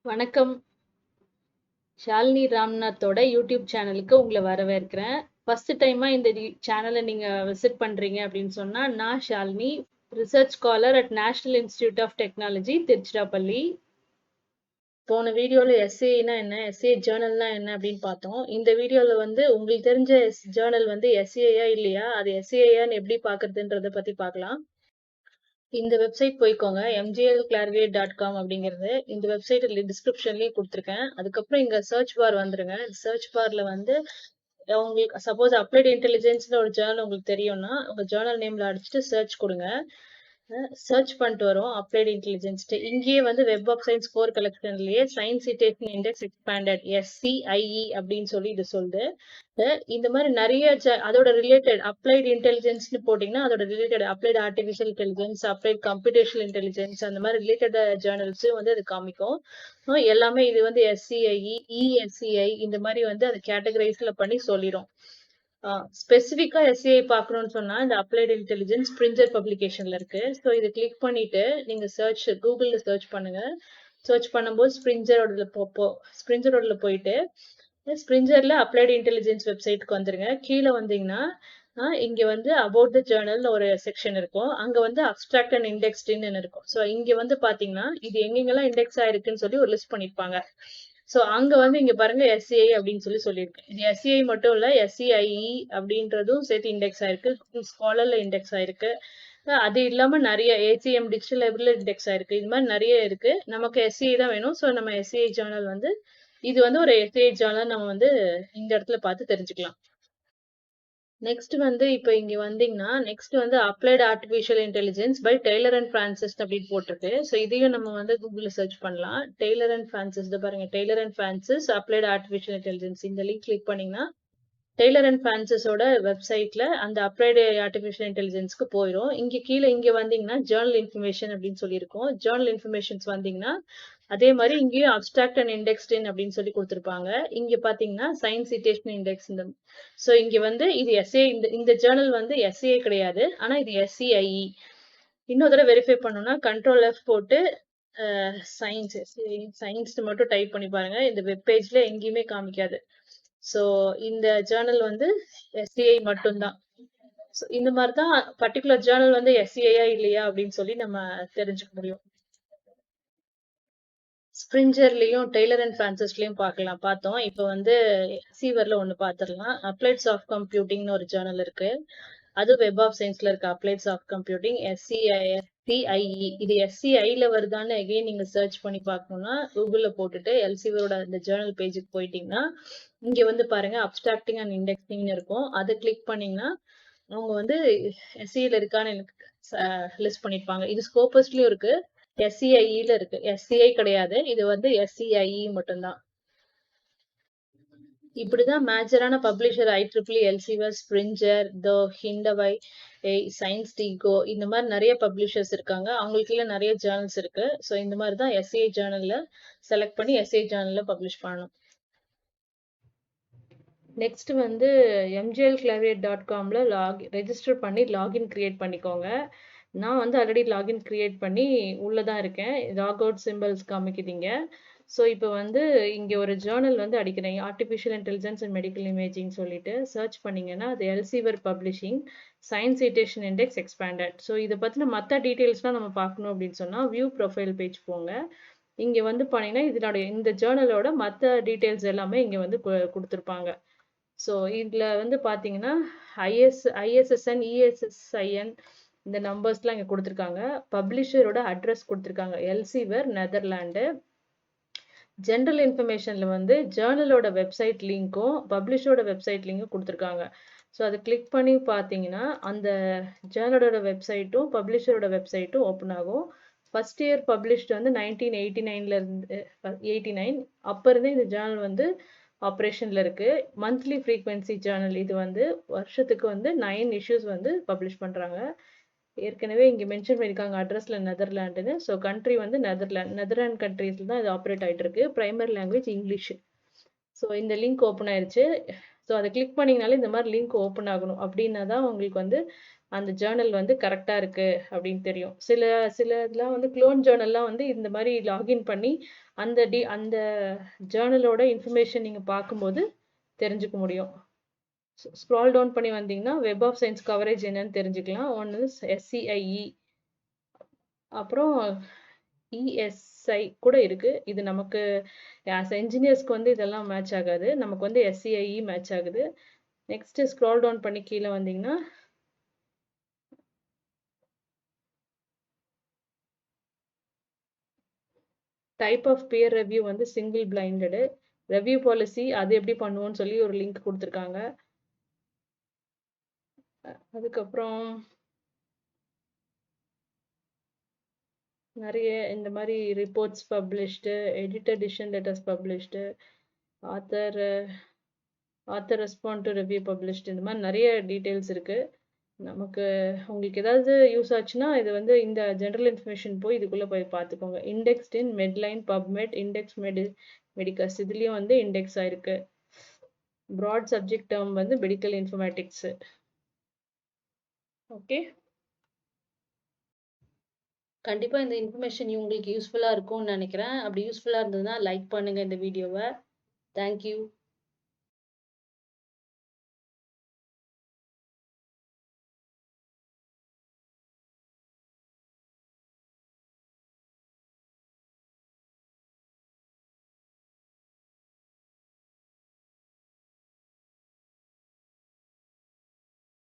வணக்கம். ஷாலினி ராம்நாத்தோட யூடியூப் சேனலுக்கு உங்கள வரவேற்கிறேன். ஃபர்ஸ்ட் டைமா இந்த சேனல நீங்க விசிட் பண்றீங்க அப்படின்னு சொன்னா, நான் Shalini, research scholar at National Institute of Technology, Tiruchirappalli. போன வீடியோல எஸ்ஏன்னா என்ன, எஸ்ஏ ஜர்னல்னா என்ன அப்படின்னு பார்த்தோம். இந்த வீடியோல வந்து உங்களுக்கு தெரிஞ்ச ஜர்னல் வந்து எஸ்ஏயா இல்லையா, அது எஸ்ஏயான்னு எப்படி பார்க்கறதுன்றத பத்தி பார்க்கலாம். இந்த வெப்சைட் போய்க்கோங்க. mglclarivate.com அப்படிங்கிறது. இந்த வெப்சைட் டிஸ்கிரிப்ஷன்லயும் குடுத்துருக்கேன். அதுக்கப்புறம் இங்க சர்ச் பார் வந்துருங்க. சர்ச் பார்ல வந்து உங்களுக்கு சப்போஸ் அப்ளைட் இன்டெலிஜென்ஸ்னு ஒரு ஜர்னல் உங்களுக்கு தெரியும்னா, உங்க ஜர்னல் நேம்ல அடிச்சுட்டு சர்ச் குடுங்க. சர்ச் பண்ணிட்டு வரும். அப்ளைட் இன்டெலிஜென்ஸ்ட்டு. இங்கேயே வந்து வெப் ஆஃப் சயின்ஸ் கோர் கலெக்ஷன்லயே science citation index expanded SCIE அப்படின்னு சொல்லி இது சொல்லுது. இந்த மாதிரி நிறைய அதோட ரிலேட்டட் அப்ளைட் இன்டெலிஜென்ஸ்னு போட்டீங்கன்னா அதோட related applied artificial intelligence, applied computational intelligence அந்த மாதிரி ரிலேட்டட் ஜேர்னல்ஸும் வந்து அது காமிக்கும். எல்லாமே இது வந்து SCIE, ESCI இந்த மாதிரி வந்து அது கேட்டகரைஸ்ல பண்ணி சொல்லிடும். ஸ்பெசிஃபிக்கா எஸ்ஏஐ பார்க்கணும்னு சொன்னா, இந்த அப்ளைட் இன்டெலிஜென்ஸ் ஸ்ப்ரிஞ்சர் பப்ளிகேஷன்ல இருக்கு. ஸோ இத கிளிக் பண்ணிட்டு நீங்க கூகுள்ல சர்ச் பண்ணுங்க. சர்ச் பண்ணும்போது ஸ்ப்ரிஞ்சரோடல போயிட்டு, ஸ்ப்ரிஞ்சர்ல அப்ளைட் இன்டெலிஜென்ஸ் வெப்சைட்க்கு வந்துருங்க. கீழ வந்தீங்கன்னா, இங்க வந்து அபௌட் த ஜர்னல்னு ஒரு செக்ஷன் இருக்கும். அங்க வந்து அப்ஸ்ட்ராக்ட் அண்ட் இண்டெக்ஸ்டுன்னு இருக்கும். ஸோ இங்க வந்து பார்த்தீங்கன்னா, இது எங்கெங்கெல்லாம் இண்டெக்ஸ் ஆயிருக்குன்னு சொல்லி ஒரு லிஸ்ட் பண்ணியிருப்பாங்க. ஸோ அங்க வந்து இங்க பாருங்க எஸ்சிஐ அப்படின்னு சொல்லியிருக்கு. இது எஸ்சிஐ மட்டும் இல்ல, SCIE அப்படின்றதும் சேர்த்து இண்டெக்ஸ் ஆயிருக்கு. ஸ்காலர்ல இண்டெக்ஸ் ஆயிருக்கு. அது இல்லாம நிறைய ACM டிஜிட்டல் லைப்ரரில இண்டெக்ஸ் ஆயிருக்கு. இது மாதிரி நிறைய இருக்கு. நமக்கு SCI தான் வேணும். ஸோ நம்ம SCI ஜர்னல் வந்து இது வந்து ஒரு SCI ஜர்னல் நம்ம வந்து இந்த இடத்துல பார்த்து தெரிஞ்சுக்கலாம். நெக்ஸ்ட் வந்து இப்ப இங்க வந்தீங்கன்னா, நெக்ஸ்ட் வந்து applied artificial intelligence by Taylor and Francis அப்படின்னு போட்டிருக்கு. ஸோ இதையும் நம்ம வந்து கூகுள்ல சர்ச் பண்ணலாம். டெய்லர் அண்ட் பிரான்சிஸ் பாருங்க. Taylor and Francis applied artificial intelligence இந்த லிங்க் கிளிக் பண்ணீங்கன்னா, டெய்லர் அண்ட் பிரான்சிஸோட வெப்சைட்ல அந்த அப்ளைடு ஆர்டிஃபிஷியல் இன்டெலிஜென்ஸ்க்கு போயிரும். இங்க வந்தீங்கன்னா, ஜர்னல் இன்ஃபர்மேஷன் அப்படின்னு சொல்லியிருக்கும். ஜர்னல் இன்ஃபர்மேஷன்ஸ் வந்தீங்கன்னா, அதே மாதிரி இங்கேயும் அப்ஸ்ட்ராக்ட் அண்ட் இண்டெக்ஸ்ட் இன் அப்படின்னு சொல்லி கொடுத்திருப்பாங்க. இங்க பாத்தீங்கன்னா சயின்ஸ் சிட்டேஷன் இண்டெக்ஸ் சோ இங்க வந்து இது எஸ்ஏ இந்த ஜர்னல் வந்து எஸ்ஏ கிடையாது. ஆனா இது SCIE. இன்னொரு தடவை வெரிஃபை பண்ணணும்னா கண்ட்ரோல் F போட்டு சயின்ஸ் சயின்ஸ் மட்டும் டைப் பண்ணி பாருங்க. இந்த வெப் பேஜ்ல எங்கேயுமே காமிக்காது. சோ இந்த ஜர்னல் வந்து SCI மட்டும்தான். இந்த மாதிரி தான் பர்டிகுலர் ஜர்னல் வந்து SCIயா இல்லையா அப்படின்னு சொல்லி நம்ம தெரிஞ்சுக்க முடியும். ஸ்ப்ரிஞ்சர்லயும் டெய்லர் அண்ட் பிரான்சிஸ்லயும் பார்த்தோம். இப்ப வந்து சீவர்ல ஒண்ணு பார்த்துடலாம். அப்ளைட் சாஃப்ட் கம்ப்யூட்டிங்னு ஒரு ஜர்னல் இருக்கு. அது வெப் ஆஃப் சயின்ஸ்ல இருக்கு. Applied soft computing SCIE. இது SCIல வருதான்னு அகைன் நீங்க சர்ச் பண்ணி பார்க்கணும்னா கூகுள்ல போட்டுட்டு எல்சீவரோட அந்த ஜர்னல் பேஜுக்கு போயிட்டீங்கன்னா, இங்க வந்து பாருங்க அப்ஸ்ட்ராக்டிங் அண்ட் இண்டெக்ஸிங்னு இருக்கும். அதை கிளிக் பண்ணீங்கன்னா அவங்க வந்து SCIல இருக்கான்னு எனக்கு லிஸ்ட் பண்ணிருப்பாங்க. இது ஸ்கோபஸ்லயும் இருக்கு. SCIல இருக்கு. SCI கிடையாது. இது வந்து SCIE மட்டும்தான். இப்படிதான் மேஜரான பப்ளிஷர் IEEE, எல்செவியர், ஸ்ப்ரிஞ்சர், ஹிண்டவை, சயின்ஸ் டிகோ இந்த மாதிரி நிறைய பப்ளிஷர்ஸ் இருக்காங்க. அவங்களுக்குள்ள நிறைய ஜேர்னல்ஸ் இருக்கு. ஸோ இந்த மாதிரி தான் SCI ஜேர்னல்ல செலக்ட் பண்ணி SCI ஜேர்னல்ல பப்ளிஷ் பண்ணணும். நெக்ஸ்ட் வந்து mglclarivate.comல ரெஜிஸ்டர் பண்ணி லாகின் கிரியேட் பண்ணிக்கோங்க. நான் வந்து ஆல்ரெடி லாகின் கிரியேட் பண்ணி உள்ள தான் இருக்கேன். லாக் அவுட் சிம்பிள்ஸ் காமிக்குதுங்க. ஸோ இப்போ வந்து இங்கே ஒரு ஜேர்னல் வந்து அடிக்கிறேன். Artificial intelligence and medical imaging சொல்லிட்டு சர்ச் பண்ணீங்கன்னா அது Elsevier publishing science citation index expanded. So இதை பற்றின மற்ற டீட்டெயில்ஸ்லாம் நம்ம பார்க்கணும் அப்படின்னு சொன்னால் வியூ ப்ரொஃபைல் பேஜ் போங்க. இங்கே வந்து பண்ணீங்கன்னா இதனுடைய இந்த ஜேர்னலோட மற்ற டீட்டெயில்ஸ் எல்லாமே இங்கே வந்து கொடுத்துருப்பாங்க. ஸோ இதில் வந்து பார்த்தீங்கன்னா ISSN, ESSIN இந்த நம்பர்ஸ்லாம் இங்கே கொடுத்துருக்காங்க. பப்ளிஷரோட அட்ரஸ் கொடுத்துருக்காங்க. எல்சீவர், நெதர்லாண்டு. ஜென்ரல் இன்ஃபர்மேஷன்ல வந்து ஜேர்னலோட வெப்சைட் லிங்க்கும் பப்ளிஷரோட வெப்சைட் லிங்க்கும் கொடுத்துருக்காங்க. ஸோ அதை கிளிக் பண்ணி பார்த்தீங்கன்னா அந்த ஜேர்னலோட வெப்சைட்டும் பப்ளிஷரோட வெப்சைட்டும் ஓப்பன் ஆகும். ஃபர்ஸ்ட் இயர் பப்ளிஷ்டு வந்து 1989ல இருந்து 89 அப்போ இருந்து இந்த ஜேர்னல் வந்து ஆப்ரேஷன்ல இருக்கு. மந்த்லி ஃப்ரீக்வன்சி ஜேர்னல் இது வந்து வருஷத்துக்கு வந்து 9 இஷ்யூஸ் வந்து பப்ளிஷ் பண்றாங்க. ஏற்கனவே இங்க மென்ஷன் பண்ணியிருக்காங்க அட்ரஸ்ல நெதர்லாண்டுன்னு. ஸோ கண்ட்ரி வந்து நெதர்லாண்ட் கண்ட்ரீஸ்ல தான் இது ஆப்ரேட் ஆயிட்டு இருக்கு. Primary language English. ஸோ இந்த லிங்க் ஓப்பன் ஆயிருச்சு. ஸோ அதை கிளிக் பண்ணிங்கனாலே இந்த மாதிரி லிங்க் ஓப்பன் ஆகணும். அப்படின்னா தான் உங்களுக்கு வந்து அந்த ஜேர்னல் வந்து கரெக்டாக இருக்கு அப்படின்னு தெரியும். சில இதெல்லாம் வந்து க்ளோன் ஜேர்னல்லாம் வந்து இந்த மாதிரி லாகின் பண்ணி அந்த ஜேர்னலோட இன்ஃபர்மேஷன் நீங்கள் பார்க்கும்போது தெரிஞ்சுக்க முடியும். ஸ்க்ரால் டவுன் பண்ணி வந்தீங்கன்னா வெப் ஆஃப் சயின்ஸ் கவரேஜ் என்னன்னு தெரிஞ்சுக்கலாம். ஒன்று SCIE, அப்புறம் ESI கூட இருக்கு. இது நமக்கு ஆஸ் என்ஜினியர்ஸ்க்கு வந்து இதெல்லாம் மேட்ச் ஆகாது. நமக்கு வந்து SCIE மேட்ச் ஆகுது. நெக்ஸ்ட் ஸ்க்ரால் டவுன் பண்ணி கீழே வந்தீங்கன்னா டைப் ஆஃப் பியர் ரிவ்யூ வந்து சிங்கிள் பிளைண்டடு. ரிவ்யூ பாலிசி அது எப்படி பண்ணுவோம்னு சொல்லி ஒரு லிங்க் கொடுத்துருக்காங்க. அதுக்கப்புறம் நிறைய இந்த மாதிரி reports published, editor decision letters published, author respond to review published, இந்த மாதிரி நிறைய டீட்டெயில்ஸ் இருக்கு. நமக்கு உங்களுக்கு ஏதாவது யூஸ் ஆச்சுன்னா இது வந்து இந்த ஜெனரல் இன்ஃபர்மேஷன் போய் இதுக்குள்ள போய் பார்த்துக்கோங்க. இண்டெக்ஸ்ட் இன் மெட்லைன், பப்மெட், இண்டெக்ஸ் மெடிக்கஸ், இதுலயும் வந்து இண்டெக்ஸ் ஆயிருக்கு. ப்ராட் சப்ஜெக்ட் டேர்ம் வந்து மெடிக்கல் இன்ஃபர்மேட்டிக்ஸ். ஓகே, கண்டிப்பா இந்த இன்ஃபர்மேஷன் உங்களுக்கு யூஸ்ஃபுல்லா இருக்கும்னு நினைக்கிறேன். அப்படி யூஸ்ஃபுல்லா இருந்ததுன்னா லைக் பண்ணுங்க இந்த வீடியோவை. தேங்க்யூ.